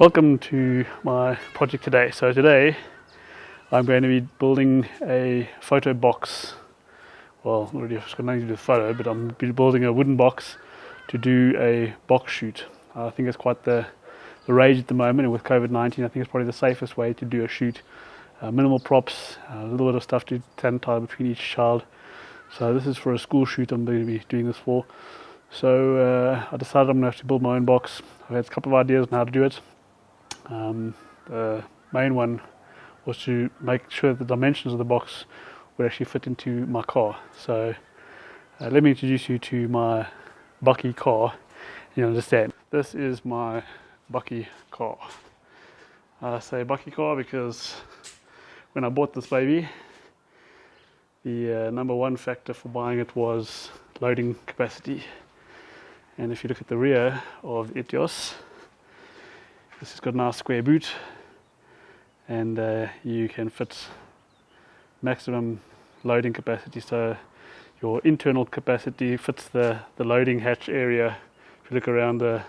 Welcome to my project today. So today I'm going to be building a photo box. Well, already it's got nothing to do with photo, but I'm building a wooden box to do a box shoot. I think it's quite the rage at the moment, and with COVID-19 I think it's probably the safest way to do a shoot. Minimal props, a little bit of stuff to sanitize between each child. So this is for a school shoot I'm going to be doing this for. So I decided I'm going to have to build my own box. I've had a couple of ideas on how to do it. The main one was to make sure the dimensions of the box would actually fit into my car. So let me introduce you to my Bucky car. You understand, this is my Bucky car. I say Bucky car because when I bought this baby, the number one factor for buying it was loading capacity. And if you look at the rear of Etios, this has got a nice square boot, and you can fit maximum loading capacity. So your internal capacity fits the loading hatch area. If you look around the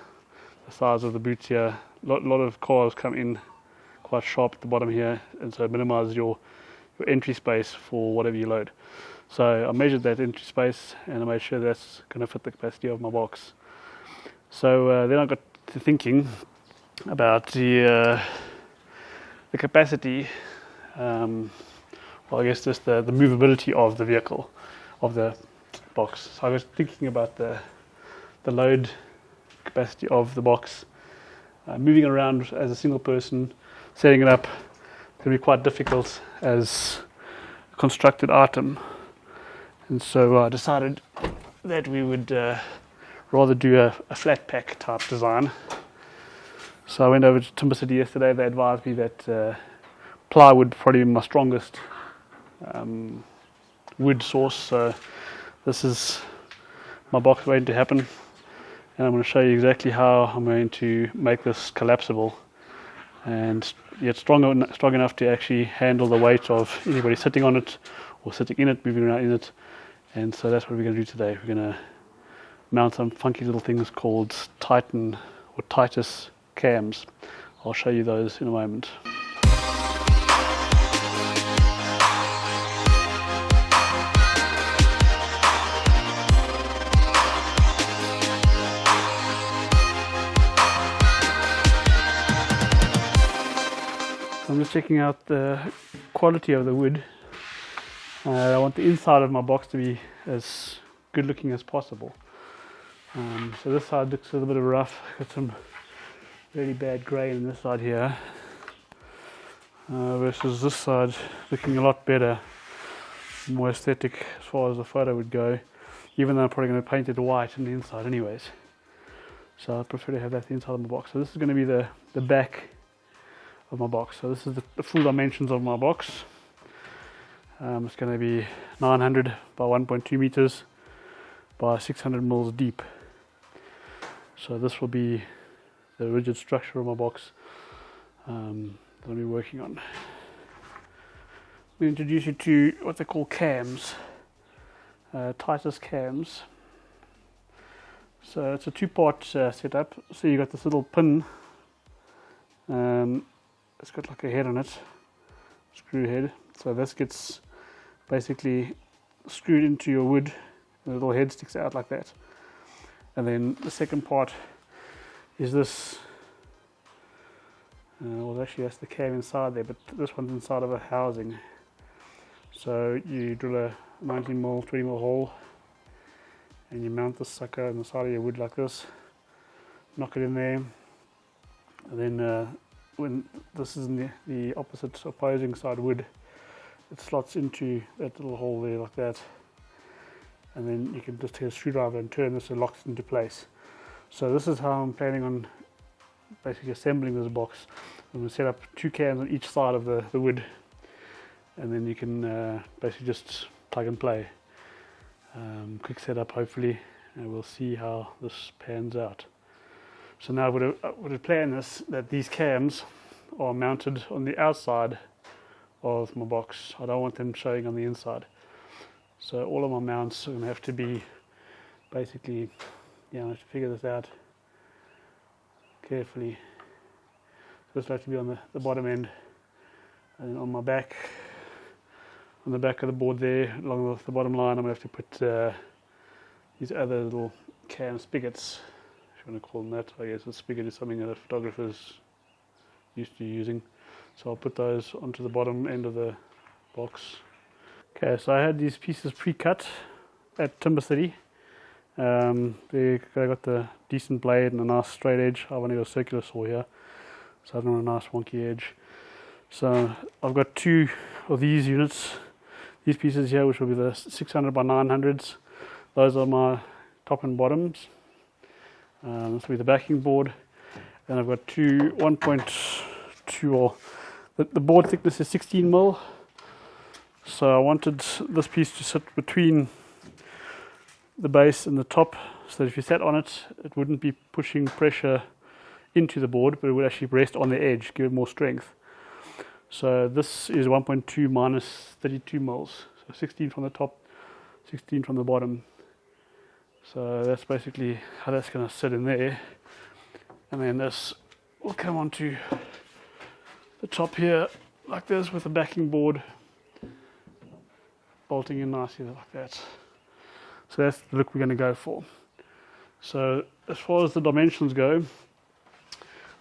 size of the boot here, a lot of cars come in quite sharp at the bottom here, and so it minimizes your entry space for whatever you load. So I measured that entry space and I made sure that's going to fit the capacity of my box. So then I got to thinking about the capacity, well, I guess just the movability of the vehicle, of the box. So I was thinking about the load capacity of the box. Moving around as a single person, setting it up, it's going to be quite difficult as a constructed item. And so I decided that we would rather do a flat pack type design. So I went over to Timber City yesterday. They advised me that plywood would probably be my strongest wood source. So this is my box waiting to happen, and I'm going to show you exactly how I'm going to make this collapsible and yet strong enough to actually handle the weight of anybody sitting on it or sitting in it, moving around in it. And so that's what we're going to do today. We're going to mount some funky little things called Titan or Titus cams. I'll show you those in a moment. I'm just checking out the quality of the wood. I want the inside of my box to be as good looking as possible. So this side looks a little bit rough. Got some really bad grey in this side here, versus this side looking a lot better, more aesthetic as far as the photo would go, even though I'm probably going to paint it white on the inside anyways. So I prefer to have that inside of my box. So this is going to be the back of my box. So this is the full dimensions of my box. It's going to be 900 by 1.2 meters by 600 mils deep. So this will be the rigid structure of my box that I'll be working on. We introduce you to what they call cams, Titus cams. So it's a two-part setup. So you got this little pin. It's got like a head on it, screw head. So this gets basically screwed into your wood. The little head sticks out like that. And then the second part is this. Well, actually that's the cam inside there, but this one's inside of a housing. So you drill a 19mm, 20mm hole, and you mount this sucker on the side of your wood like this. Knock it in there, and then when this is in the opposite opposing side wood, it slots into that little hole there like that. And then you can just take a screwdriver and turn this, and locks into place. So this is how I'm planning on basically assembling this box. I'm going to set up two cams on each side of the wood, and then you can basically just plug and play. Quick setup hopefully, and we'll see how this pans out. So now I would have planned this, that these cams are mounted on the outside of my box. I don't want them showing on the inside. So all of my mounts are going to have to be basically, I have to figure this out carefully. This will have to be on the bottom end, and then on my back, on the back of the board there, along the bottom line, I'm going to have to put these other little cam spigots, if you want to call them that. I guess a spigot is something that photographers used to using. So I'll put those onto the bottom end of the box. Okay, so I had these pieces pre-cut at Timber City. They got the decent blade and a nice straight edge. I want to go circular saw here, so I don't want a nice wonky edge. So I've got 2 of these units, these pieces here, which will be the 600 by 900s. Those are my top and bottoms. This will be the backing board. And I've got 1.2, or the board thickness is 16 mil. So I wanted this piece to sit between the base and the top, so that if you sat on it, it wouldn't be pushing pressure into the board, but it would actually rest on the edge, give it more strength. So this is 1.2 minus 32 mils, so 16 from the top, 16 from the bottom. So that's basically how that's going to sit in there. And then this will come onto the top here like this, with the backing board bolting in nicely like that. So that's the look we're going to go for. So as far as the dimensions go,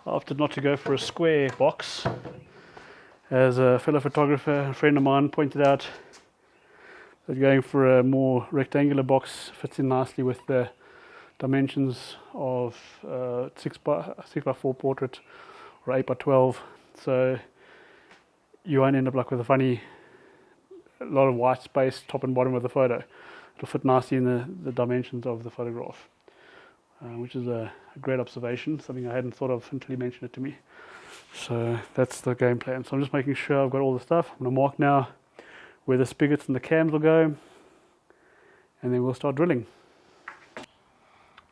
I opted not to go for a square box. As a fellow photographer, a friend of mine pointed out that going for a more rectangular box fits in nicely with the dimensions of 6x4 portrait or 8x12. So you won't end up like with a lot of white space top and bottom of the photo. It'll fit nicely in the dimensions of the photograph, which is a great observation, something I hadn't thought of until you mentioned it to me. So that's the game plan. So I'm just making sure I've got all the stuff. I'm going to mark now where the spigots and the cams will go, and then we'll start drilling.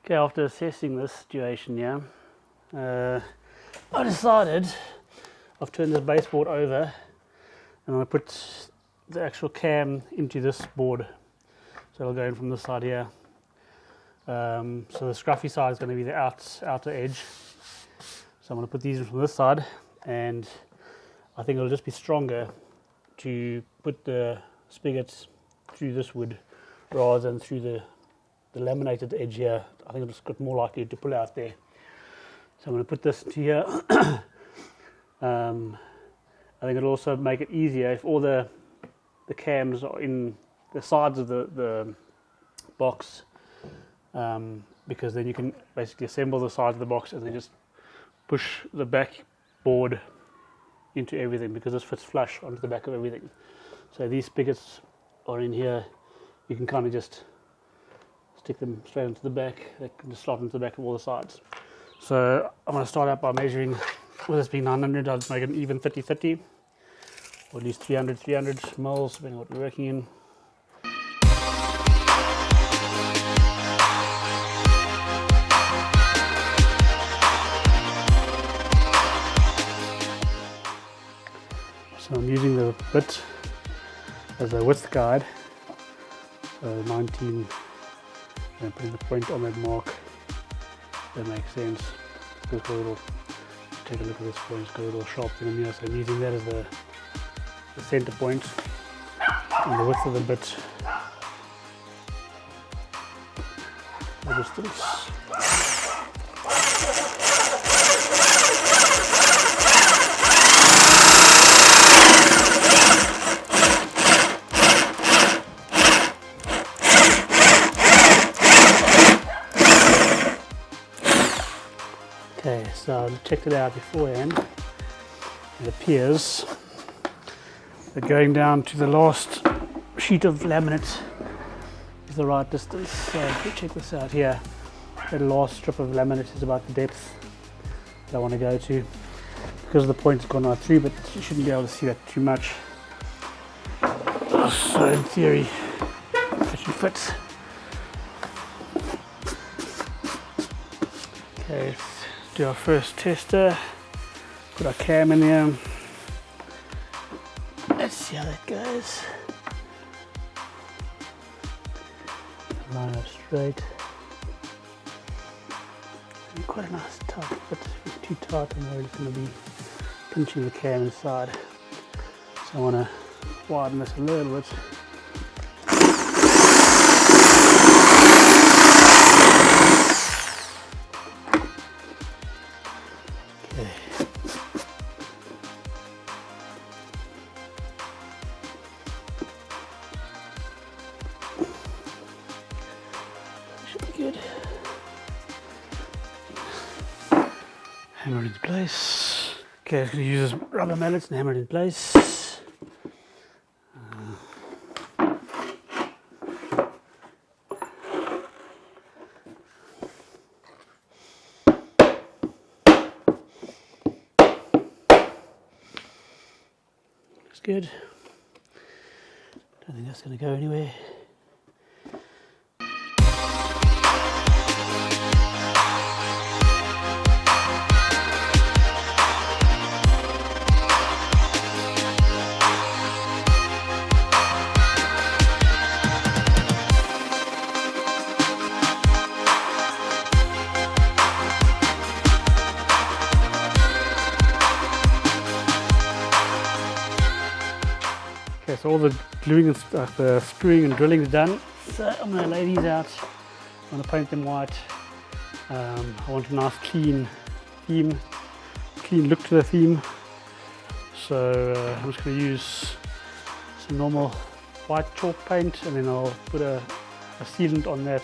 Okay, after assessing this situation here, I decided I've turned this baseboard over and I put the actual cam into this board. So it'll go in from this side here. So the scruffy side is going to be the outer edge. So I'm going to put these in from this side, and I think it'll just be stronger to put the spigots through this wood rather than through the laminated edge here. I think it's got more likely to pull out there. So I'm going to put this into here. I think it'll also make it easier if all the cams are in the sides of the box, because then you can basically assemble the sides of the box and then just push the back board into everything, because this fits flush onto the back of everything. So these spigots are in here. You can kind of just stick them straight into the back. They can just slot into the back of all the sides. So I'm going to start out by measuring, with this being 900, I'll just make it an even 30-30, or at least 300 mils, depending on what we're working in. So I'm using the bit as a width guide, so 19, and putting the point on that mark. That makes sense. Take a look at this point, it's got a little sharp thing in here, so I'm using that as the center point, and the width of the bit, the distance. Okay, so I checked it out beforehand. It appears that going down to the last sheet of laminate is the right distance. So if you check this out here, that last strip of laminate is about the depth that I want to go to. Because the point's gone right through, but you shouldn't be able to see that too much. So in theory, it should fit. Okay. Do our first tester, put our cam in there. Let's see how that goes. Line up straight. Quite a nice tight fit. If it's too tight, I'm worried it's going to be pinching the cam inside. So I want to widen this a little bit. Okay. Should be good. Hammer it into place. Okay, I'm going to use rubber mallets and hammer it in place. Looks good. Don't think that's going to go anywhere. Okay, so all the gluing and stuff, the screwing and drilling is done. So I'm going to lay these out. I'm going to paint them white. I want a nice clean theme, clean look to the theme. So I'm just going to use some normal white chalk paint, and then I'll put a sealant on that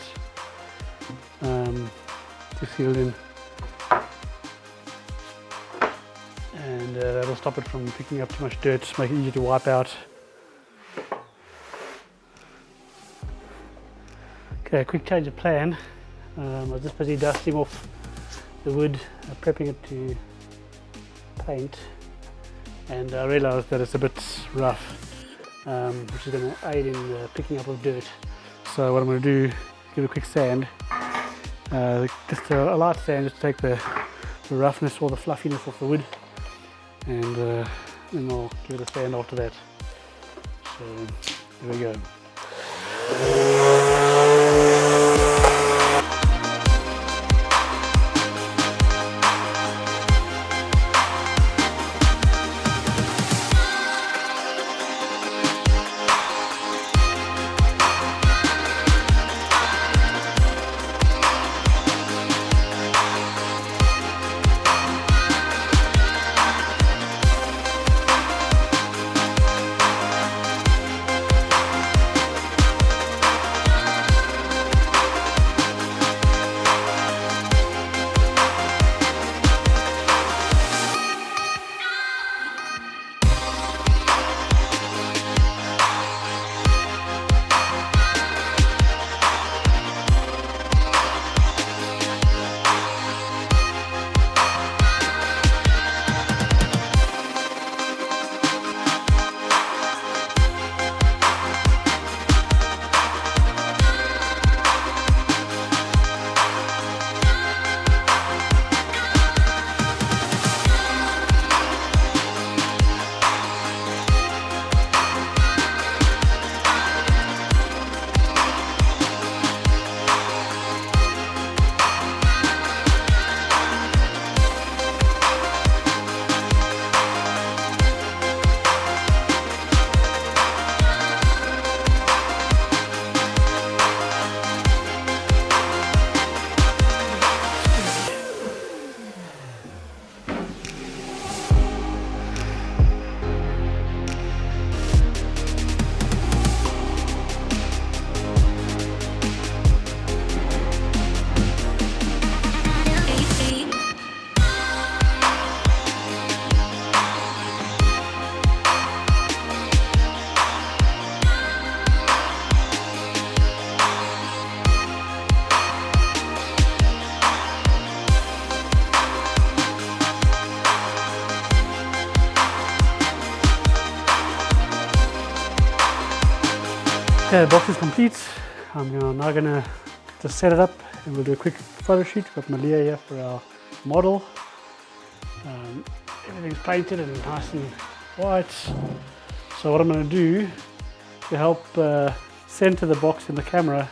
to seal in. And that'll stop it from picking up too much dirt, make it easy to wipe out. Okay, quick change of plan. I was just busy dusting off the wood, prepping it to paint, and I realised that it's a bit rough, which is going to aid in picking up of dirt. So what I'm going to do is give it a quick sand, just a light sand, just to take the roughness or the fluffiness off the wood, and then I'll give it a sand after that. So there we go. Okay, the box is complete. I'm now gonna just set it up and we'll do a quick photo shoot. Got Malia here for our model. Everything's painted and nice and white. So what I'm gonna do to help center the box in the camera,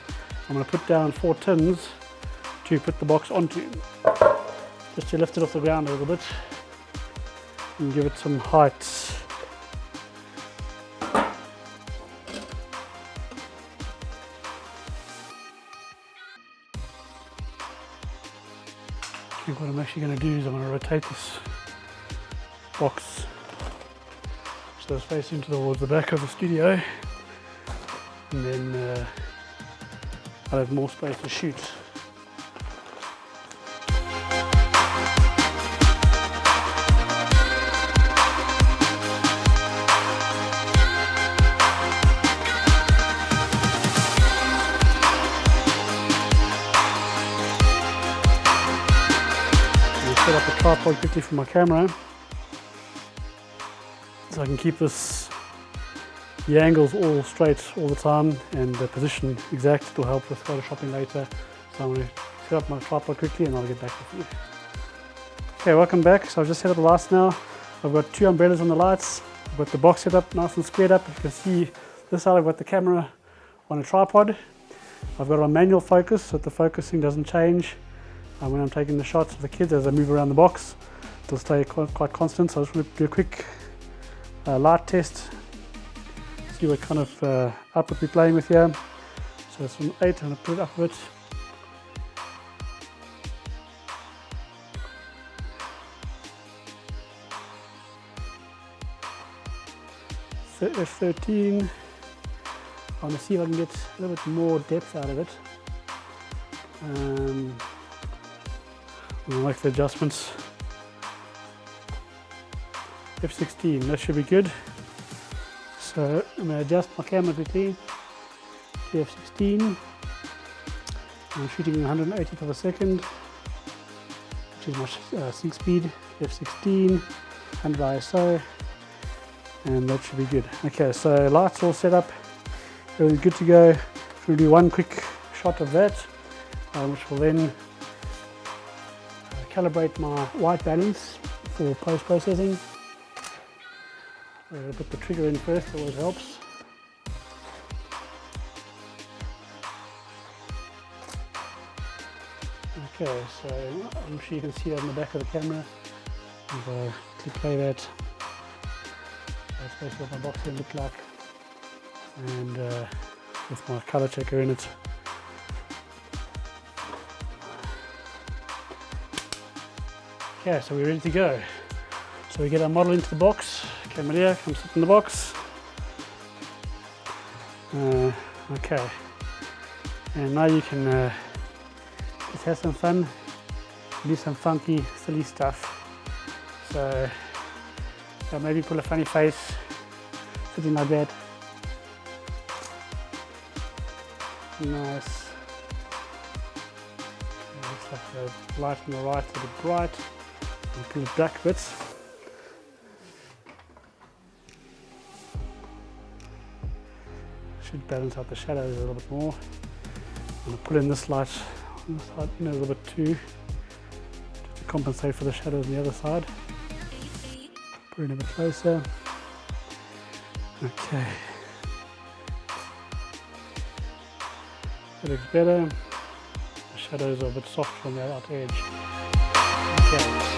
I'm gonna put down 4 tins to put the box onto. Just to lift it off the ground a little bit. and give it some height. I think what I'm actually going to do is I'm going to rotate this box so it's facing towards the back of the studio, and then I'll have more space to shoot. Set up a tripod quickly for my camera so I can keep the angles all straight all the time and the position exact. It will help with photoshopping later. So I'm going to set up my tripod quickly and I'll get back with you. Okay, welcome back. So I've just set up the lights now. I've got two umbrellas on the lights. I've got the box set up nice and squared up. You can see this side I've got the camera on a tripod. I've got it on manual focus so that the focusing doesn't change. When I'm taking the shots of the kids as I move around the box, it'll stay quite constant. So I just want to do a quick light test, see what kind of output we're playing with here. So it's from 8, I'm going to put it up a bit. So F13, I want to see if I can get a little bit more depth out of it. I'll make the adjustments. F16, that should be good. So I'm going to adjust my camera quickly to F16. I'm shooting 180th of a second, which is my sync speed. F16, 100 ISO, and that should be good. Okay, so lights all set up, everything's good to go. We'll do one quick shot of that, which will then calibrate my white balance for post-processing. I'll put the trigger in first, it always helps. Okay, so I'm sure you can see that on the back of the camera. If I quickly play that, that's basically what my box will look like. And with my color checker in it. Okay, so we're ready to go. So we get our model into the box. Camera here, come sit in the box. Okay, and now you can just have some fun, do some funky, silly stuff. So maybe pull a funny face, sitting like that. Nice. Looks like the light on the right is a bit bright. Pull it back a bit. Should balance out the shadows a little bit more. I'm going to pull in this light on this side in a little bit too, just to compensate for the shadows on the other side. Put it in a bit closer. Okay. That looks better. The shadows are a bit softer on the outer edge. Okay.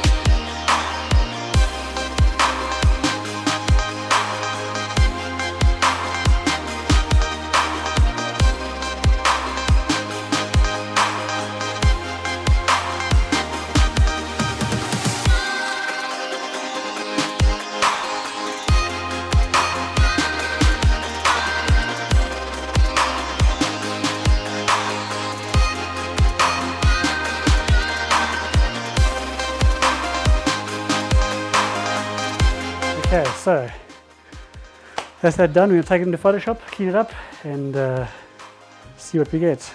Okay, so that's that done. We're going to take it into Photoshop, clean it up, and see what we get.